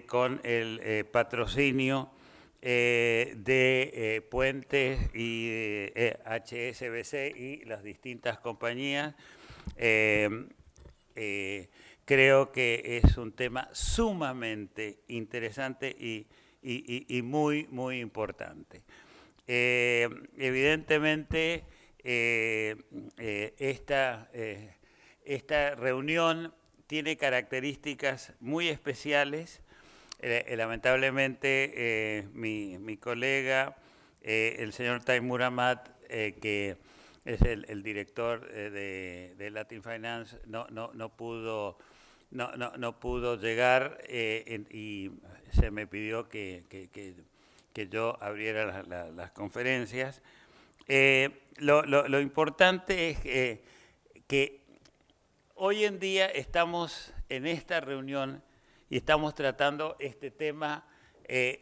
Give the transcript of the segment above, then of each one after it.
contó con el patrocinio de Puentes y HSBC y las distintas compañías. Creo que es un tema sumamente interesante y muy, muy importante. Evidentemente, esta reunión tiene características muy especiales. Lamentablemente, mi colega, el señor Taimur Ahmad, que es el director de Latin Finance, no pudo llegar y se me pidió que yo abriera las conferencias. Lo importante es que hoy en día estamos en esta reunión y estamos tratando este tema que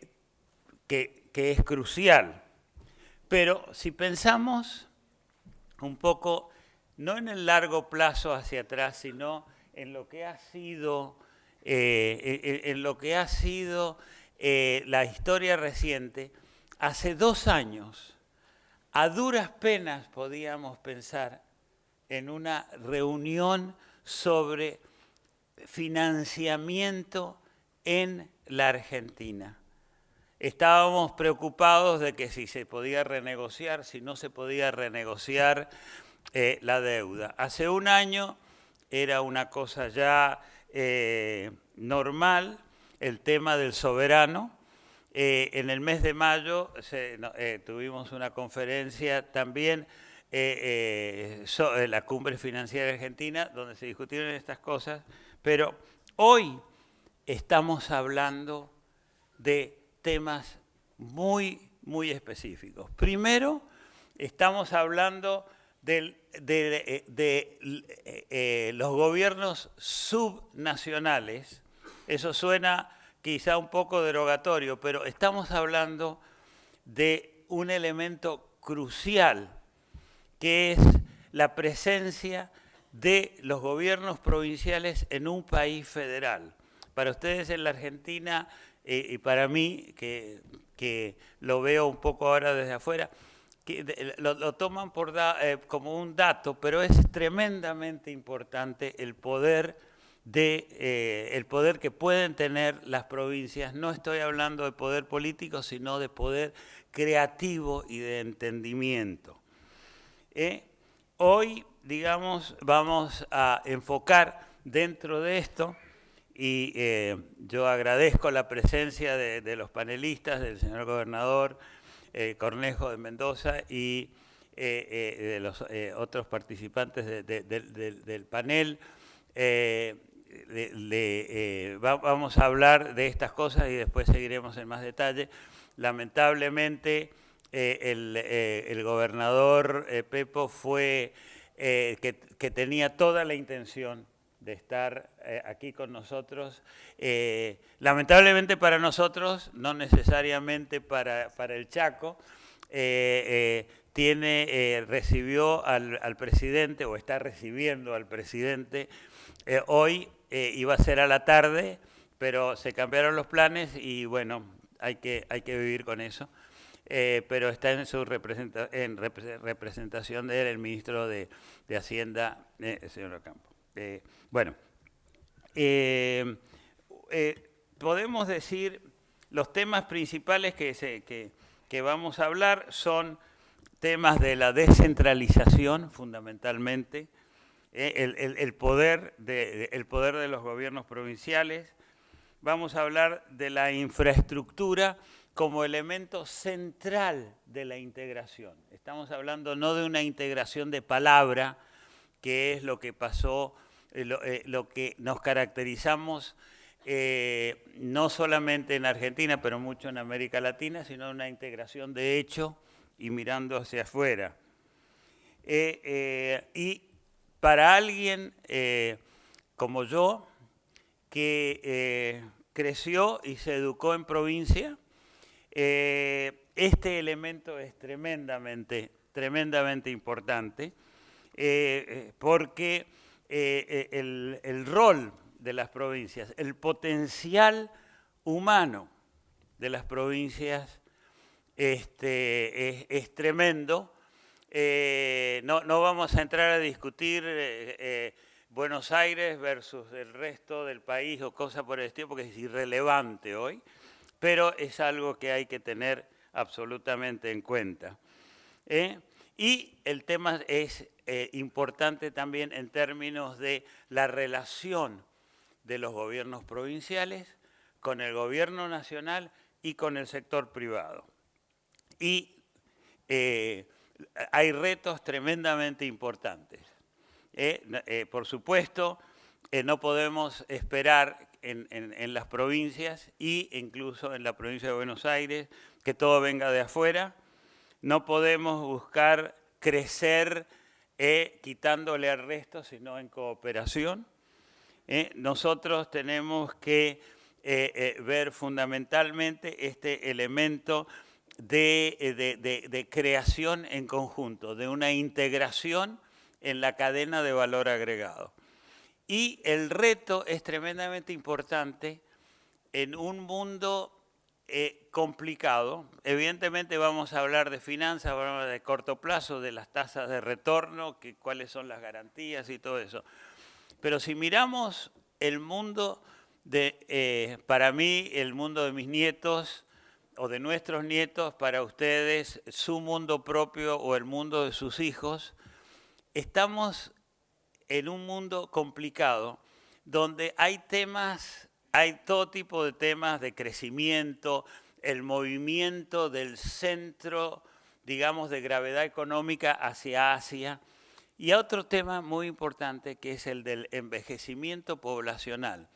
es crucial. Pero si pensamos un poco, no en el largo plazo hacia atrás, sino en lo que ha sido, la historia reciente, hace 2 años, a duras penas podíamos pensar en una reunión sobre financiamiento en la Argentina. Estábamos preocupados de que si se podía renegociar, si no se podía renegociar la deuda. Hace 1 año era una cosa ya normal, el tema del soberano. En el mes de mayo tuvimos una conferencia también, la Cumbre Financiera Argentina, donde se discutieron estas cosas, pero hoy estamos hablando de temas muy, muy específicos. Primero, estamos hablando de los gobiernos subnacionales. Eso suena quizá un poco derogatorio, pero estamos hablando de un elemento crucial, que es la presencia de los gobiernos provinciales en un país federal. Para ustedes en la Argentina, y para mí, que lo veo un poco ahora desde afuera, que lo toman como un dato, pero es tremendamente importante el poder que pueden tener las provincias. No estoy hablando de poder político, sino de poder creativo y de entendimiento. Hoy, digamos, vamos a enfocar dentro de esto, y yo agradezco la presencia de los panelistas, del señor gobernador Cornejo de Mendoza y de los otros participantes del panel. Vamos a hablar de estas cosas y después seguiremos en más detalle. Lamentablemente, el gobernador Pepo fue que tenía toda la intención de estar aquí con nosotros. Lamentablemente para nosotros, no necesariamente para el Chaco, recibió al presidente, o está recibiendo al presidente. Hoy iba a ser a la tarde, pero se cambiaron los planes y bueno, hay que vivir con eso. Pero está en su representación de él, el ministro de Hacienda, el señor Ocampo. Bueno, podemos decir, los temas principales que vamos a hablar son temas de la descentralización, fundamentalmente, el poder de los gobiernos provinciales. Vamos a hablar de la infraestructura como elemento central de la integración. Estamos hablando no de una integración de palabra, que es lo que pasó, lo que nos caracterizamos no solamente en Argentina, pero mucho en América Latina, sino una integración de hecho y mirando hacia afuera. Y para alguien como yo, que creció y se educó en provincia, este elemento es tremendamente importante, porque el rol de las provincias, el potencial humano de las provincias es tremendo. No vamos a entrar a discutir Buenos Aires versus el resto del país o cosas por el estilo, porque es irrelevante hoy, pero es algo que hay que tener absolutamente en cuenta. Y el tema es importante también en términos de la relación de los gobiernos provinciales con el gobierno nacional y con el sector privado. Y hay retos tremendamente importantes. Por supuesto, no podemos esperar en las provincias e incluso en la provincia de Buenos Aires que todo venga de afuera. No podemos buscar crecer quitándole al resto, sino en cooperación. Nosotros tenemos que ver fundamentalmente este elemento de creación en conjunto, de una integración en la cadena de valor agregado. Y el reto es tremendamente importante en un mundo complicado. Evidentemente vamos a hablar de finanzas, vamos a hablar de corto plazo, de las tasas de retorno, cuáles son las garantías y todo eso. Pero si miramos el mundo para mí, el mundo de mis nietos o de nuestros nietos, para ustedes, su mundo propio o el mundo de sus hijos, estamos en un mundo complicado donde hay temas, hay todo tipo de temas de crecimiento, el movimiento del centro, digamos, de gravedad económica hacia Asia, y otro tema muy importante que es el del envejecimiento poblacional.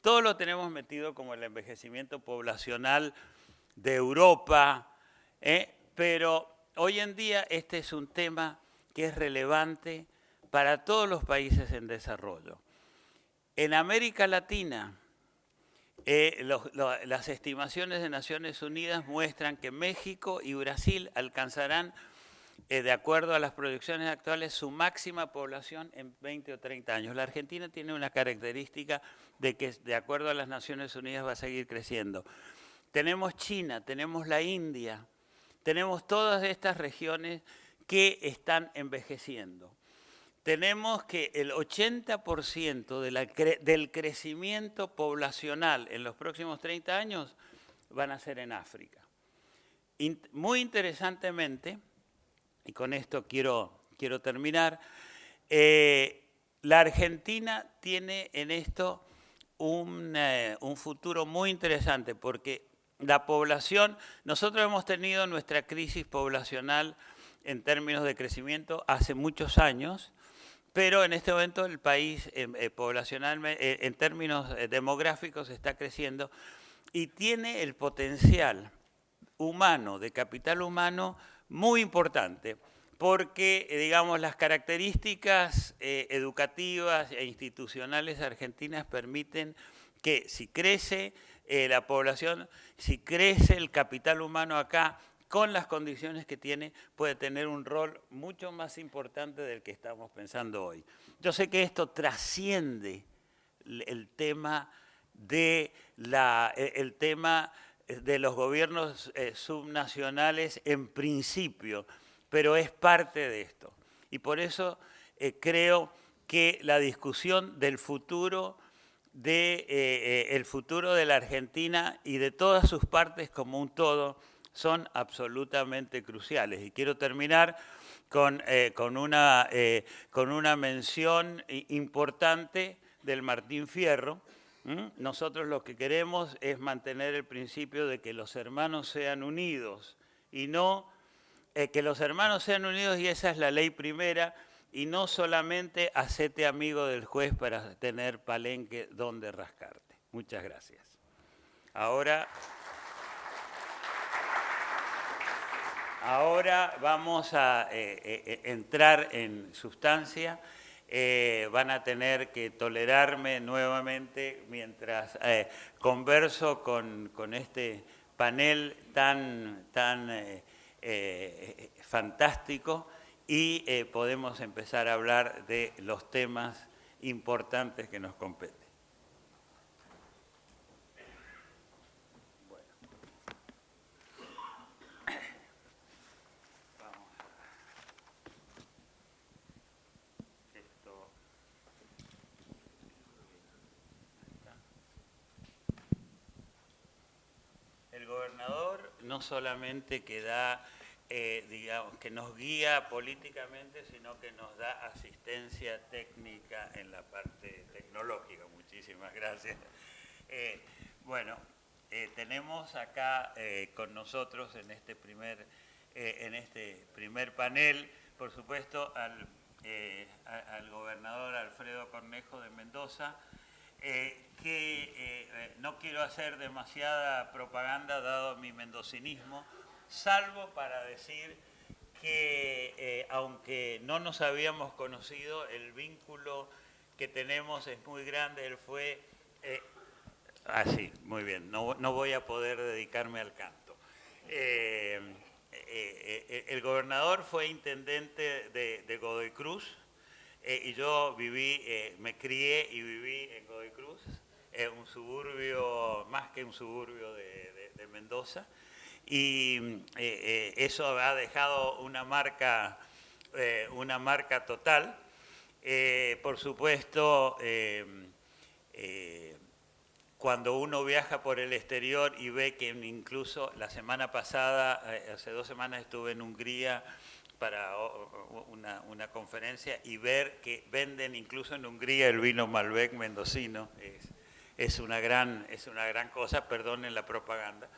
Todo lo tenemos metido como el envejecimiento poblacional de Europa, pero hoy en día este es un tema que es relevante para todos los países en desarrollo. En América Latina, las estimaciones de Naciones Unidas muestran que México y Brasil alcanzarán, de acuerdo a las proyecciones actuales, su máxima población en 20 o 30 años. La Argentina tiene una característica de que, de acuerdo a las Naciones Unidas, va a seguir creciendo. Tenemos China, tenemos la India, tenemos todas estas regiones que están envejeciendo. Tenemos que el 80% del crecimiento poblacional en los próximos 30 años van a ser en África. Muy interesantemente, y con esto quiero terminar, la Argentina tiene en esto un futuro muy interesante porque la población, nosotros hemos tenido nuestra crisis poblacional en términos de crecimiento hace muchos años, pero en este momento el país poblacionalmente, en términos demográficos, está creciendo y tiene el potencial humano, de capital humano, muy importante, porque, digamos, las características educativas e institucionales argentinas permiten que si crece la población, si crece el capital humano acá, con las condiciones que tiene, puede tener un rol mucho más importante del que estamos pensando hoy. Yo sé que esto trasciende el tema de los gobiernos subnacionales en principio, pero es parte de esto. Y por eso creo que la discusión del futuro el futuro de la Argentina y de todas sus partes como un todo son absolutamente cruciales. Y quiero terminar con una mención importante del Martín Fierro. Nosotros lo que queremos es mantener el principio de que los hermanos sean unidos y no que los hermanos sean unidos, y esa es la ley primera, y no solamente hacete amigo del juez para tener palenque donde rascarte. Muchas gracias. Ahora vamos a entrar en sustancia. Van a tener que tolerarme nuevamente mientras converso con este panel tan fantástico y podemos empezar a hablar de los temas importantes que nos competen. no solamente que da, digamos, que nos guía políticamente, sino que nos da asistencia técnica en la parte tecnológica. Muchísimas gracias. Bueno, tenemos acá con nosotros en este primer panel, por supuesto, al gobernador Alfredo Cornejo de Mendoza, que no quiero hacer demasiada propaganda dado mi mendocinismo, salvo para decir que aunque no nos habíamos conocido, el vínculo que tenemos es muy grande. Él fue... sí, muy bien, no voy a poder dedicarme al canto. El gobernador fue intendente de Godoy Cruz, y yo me crié y viví en Godoy Cruz, un suburbio, más que un suburbio de Mendoza, y eso ha dejado una marca total. Por supuesto, cuando uno viaja por el exterior y ve que incluso la semana pasada, hace 2 semanas estuve en Hungría para una conferencia, y ver que venden incluso en Hungría el vino Malbec mendocino es una gran cosa, perdonen la propaganda.